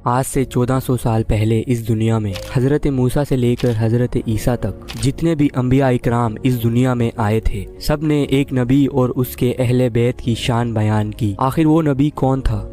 آج سے 1400 سال پہلے اس دنیا میں حضرت موسیٰ سے لے کر حضرت عیسیٰ تک جتنے بھی انبیاء اکرام اس دنیا میں آئے تھے، سب نے ایک نبی اور اس کے اہل بیت کی شان بیان کی۔ آخر وہ نبی کون تھا؟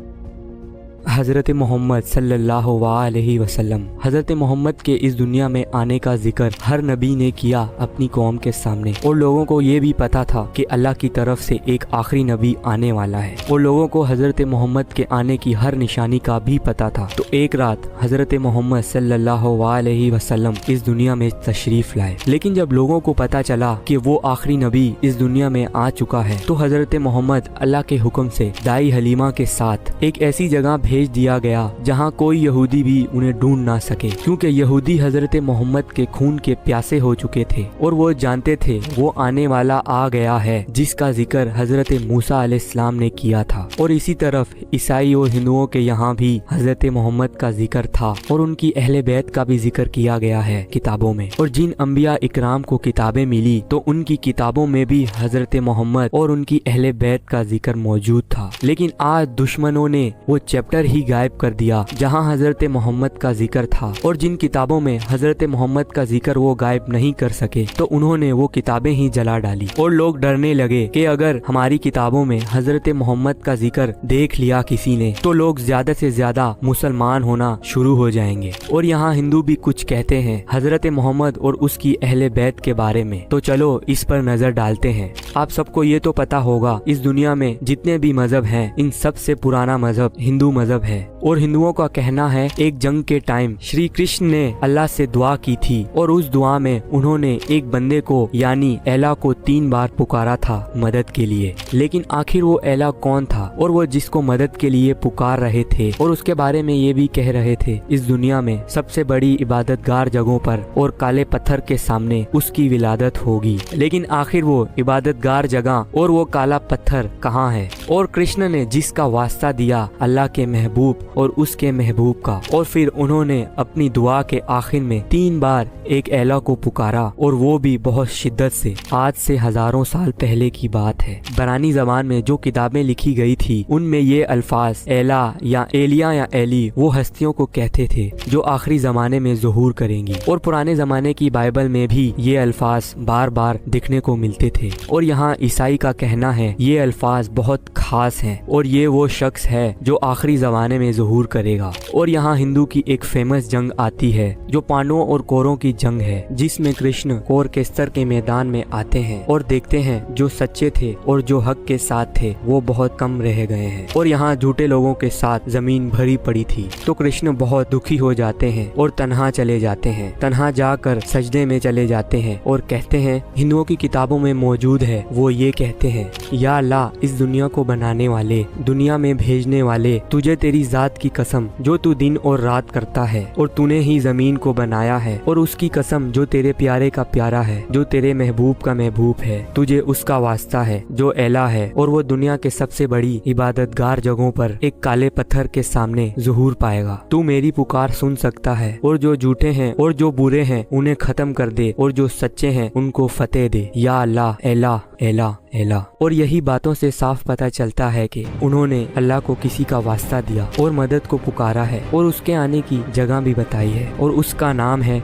حضرت محمد صلی اللہ علیہ وسلم۔ حضرت محمد کے اس دنیا میں آنے کا ذکر ہر نبی نے کیا اپنی قوم کے سامنے، اور لوگوں کو یہ بھی پتا تھا کہ اللہ کی طرف سے ایک آخری نبی آنے والا ہے، اور لوگوں کو حضرت محمد کے آنے کی ہر نشانی کا بھی پتا تھا۔ تو ایک رات حضرت محمد صلی اللہ علیہ وسلم اس دنیا میں تشریف لائے، لیکن جب لوگوں کو پتا چلا کہ وہ آخری نبی اس دنیا میں آ چکا ہے، تو حضرت محمد اللہ کے حکم سے دائی حلیمہ کے ساتھ ایک ایسی جگہ بھیج دیا گیا جہاں کوئی یہودی بھی انہیں ڈھونڈ نہ سکے، کیونکہ یہودی حضرت محمد کے خون کے پیاسے ہو چکے تھے اور وہ جانتے تھے وہ آنے والا آ گیا ہے جس کا ذکر حضرت موسیٰ علیہ السلام نے کیا تھا۔ اور اسی طرف عیسائی اور ہندوؤں کے یہاں بھی حضرت محمد کا ذکر تھا، اور ان کی اہل بیت کا بھی ذکر کیا گیا ہے کتابوں میں، اور جن انبیاء اکرام کو کتابیں ملی تو ان کی کتابوں میں بھی حضرت محمد اور ان کی اہل بیت کا ذکر موجود تھا۔ لیکن آج دشمنوں نے وہ چیپٹر ہی غائب کر دیا جہاں حضرت محمد کا ذکر تھا، اور جن کتابوں میں حضرت محمد کا ذکر وہ غائب نہیں کر سکے تو انہوں نے وہ کتابیں ہی جلا ڈالی، اور لوگ ڈرنے لگے کہ اگر ہماری کتابوں میں حضرت محمد کا ذکر دیکھ لیا کسی نے تو لوگ زیادہ سے زیادہ مسلمان ہونا شروع ہو جائیں گے۔ اور یہاں ہندو بھی کچھ کہتے ہیں حضرت محمد اور اس کی اہل بیت کے بارے میں، تو چلو اس پر نظر ڈالتے ہیں۔ آپ سب کو یہ تو پتا ہوگا اس دنیا میں جتنے بھی مذہب ہیں ان سب سے پرانا مذہب ہندو مذہب ہے، اور ہندوؤں کا کہنا ہے ایک جنگ کے ٹائم شری کرشن نے اللہ سے دعا کی تھی، اور اس دعا میں انہوں نے ایک بندے کو یعنی ایلا کو 3 بار پکارا تھا مدد کے لیے۔ لیکن آخر وہ ایلا کون تھا، اور وہ جس کو مدد کے لیے پکار رہے تھے اور اس کے بارے میں یہ بھی کہہ رہے تھے اس دنیا میں سب سے بڑی عبادت گار جگہوں پر اور کالے پتھر کے سامنے اس کی ولادت ہوگی، لیکن آخر وہ عبادت گار جگہ اور وہ کالا پتھر کہاں ہے؟ اور کرشن نے جس کا واسطہ دیا اللہ کے محبوب اور اس کے محبوب کا، اور پھر انہوں نے اپنی دعا کے آخر میں 3 بار ایک ایلا کو پکارا، اور وہ بھی بہت شدت سے۔ آج سے ہزاروں سال پہلے کی بات ہے، برانی زبان میں جو کتابیں لکھی گئی تھی ان میں یہ الفاظ ایلا یا ایلیا یا ایلی وہ ہستیوں کو کہتے تھے جو آخری زمانے میں ظہور کریں گی، اور پرانے زمانے کی بائبل میں بھی یہ الفاظ بار بار دکھنے کو ملتے تھے۔ اور یہاں عیسائی کا کہنا ہے یہ الفاظ بہت خاص ہیں اور یہ وہ شخص ہے جو آخری زمانے میں ظہور کرے گا۔ اور یہاں ہندو کی ایک فیمس جنگ آتی ہے جو پانڈووں اور کوروں کی جنگ ہے، جس میں کرشن کور کیستر کے میدان میں آتے ہیں اور دیکھتے ہیں جو سچے تھے اور جو حق کے ساتھ تھے وہ بہت کم رہ گئے ہیں، اور یہاں جھوٹے لوگوں کے ساتھ زمین بھری پڑی تھی۔ تو کرشن بہت دکھی ہو جاتے ہیں اور تنہا چلے جاتے ہیں، تنہا جا کر سجدے میں چلے جاتے ہیں اور کہتے ہیں ہندوؤں کی کتابوں میں موجود ہے، وہ یہ کہتے ہیں یا اللہ اس دنیا کو بنانے والے، دنیا میں بھیجنے والے، تجھے تیری ذات کی قسم جو تو دن اور رات کرتا ہے اور تو نے ہی زمین کو بنایا ہے، اور اس کی قسم جو تیرے پیارے کا پیارا ہے، جو تیرے محبوب کا محبوب ہے، تجھے اس کا واسطہ ہے جو ایلا ہے، اور وہ دنیا کے سب سے بڑی عبادت گار جگہوں پر ایک کالے پتھر کے سامنے ظہور پائے گا۔ تو میری پکار سن سکتا ہے، اور جو جھوٹے ہیں اور جو برے ہیں انہیں ختم کر دے، اور جو سچے ہیں ان کو فتح دے، یا اللہ ایلا ایلا ایلا۔ اور یہی باتوں سے صاف پتہ چلتا ہے کہ انہوں نے اللہ کو کسی کا واسطہ دیا اور مدد کو پکارا ہے، اور اس کے آنے کی جگہ بھی بتائی ہے، اور اس کا نام ہے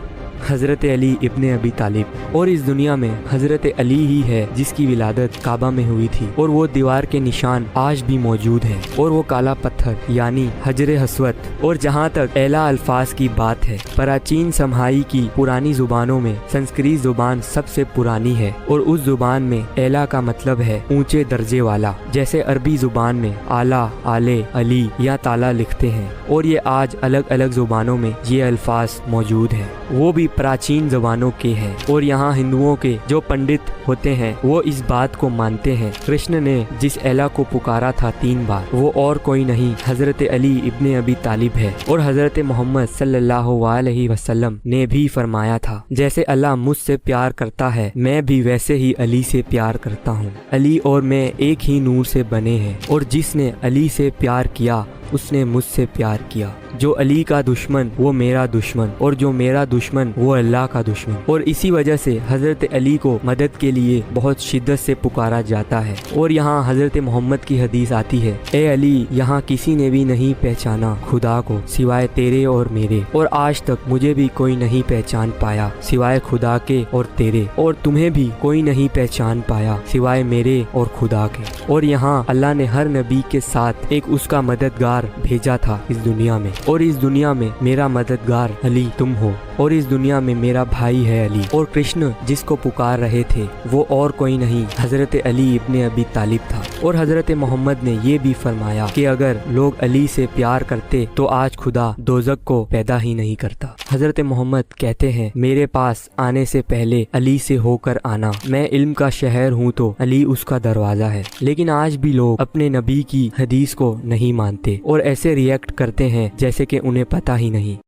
حضرت علی ابن ابی طالب۔ اور اس دنیا میں حضرت علی ہی ہے جس کی ولادت کعبہ میں ہوئی تھی، اور وہ دیوار کے نشان آج بھی موجود ہیں، اور وہ کالا پتھر یعنی حجر اسود۔ اور جہاں تک ایلا الفاظ کی بات ہے، پراچین سمہائی کی پرانی زبانوں میں سنسکرت زبان سب سے پرانی ہے، اور اس زبان میں ایلا کا مطلب ہے اونچے درجے والا، جیسے عربی زبان میں اعلیٰ، اعلے، علی یا تعالیٰ لکھتے ہیں، اور یہ آج الگ الگ زبانوں میں یہ الفاظ موجود ہیں، وہ بھی پراچین زبانوں کے ہیں۔ اور یہاں ہندوؤں کے جو پنڈت ہوتے ہیں وہ اس بات کو مانتے ہیں کرشن نے جس ایلا کو پکارا تھا 3 بار وہ اور کوئی نہیں حضرت علی ابن ابی طالب ہے، اور حضرت محمد صلی اللہ علیہ وسلم نے بھی فرمایا تھا جیسے اللہ مجھ سے پیار کرتا ہے میں بھی ویسے ہی علی سے پیار کرتا ہوں، علی اور میں ایک ہی نور سے بنے ہیں، اور جس نے علی سے پیار کیا اس نے مجھ سے پیار کیا۔ جو علی کا دشمن وہ میرا دشمن، اور جو میرا دشمن وہ اللہ کا دشمن۔ اور اسی وجہ سے حضرت علی کو مدد کے لیے بہت شدت سے پکارا جاتا ہے۔ اور یہاں حضرت محمد کی حدیث آتی ہے، اے علی، یہاں کسی نے بھی نہیں پہچانا خدا کو سوائے تیرے اور میرے، اور آج تک مجھے بھی کوئی نہیں پہچان پایا سوائے خدا کے اور تیرے، اور تمہیں بھی کوئی نہیں پہچان پایا سوائے میرے اور خدا کے۔ اور یہاں اللہ نے ہر نبی کے ساتھ ایک اس کا مددگار بھیجا تھا اس دنیا میں، اور اس دنیا میں میرا مددگار علی تم ہو، اور اس دنیا میں میرا بھائی ہے علی۔ اور کرشن جس کو پکار رہے تھے وہ اور کوئی نہیں حضرت علی ابن ابی طالب تھا۔ اور حضرت محمد نے یہ بھی فرمایا کہ اگر لوگ علی سے پیار کرتے تو آج خدا دوزخ کو پیدا ہی نہیں کرتا۔ حضرت محمد کہتے ہیں، میرے پاس آنے سے پہلے علی سے ہو کر آنا، میں علم کا شہر ہوں تو علی اس کا دروازہ ہے۔ لیکن آج بھی لوگ اپنے نبی کی حدیث کو نہیں مانتے اور ایسے ریئیکٹ کرتے ہیں جیسے کہ انہیں پتہ ہی نہیں۔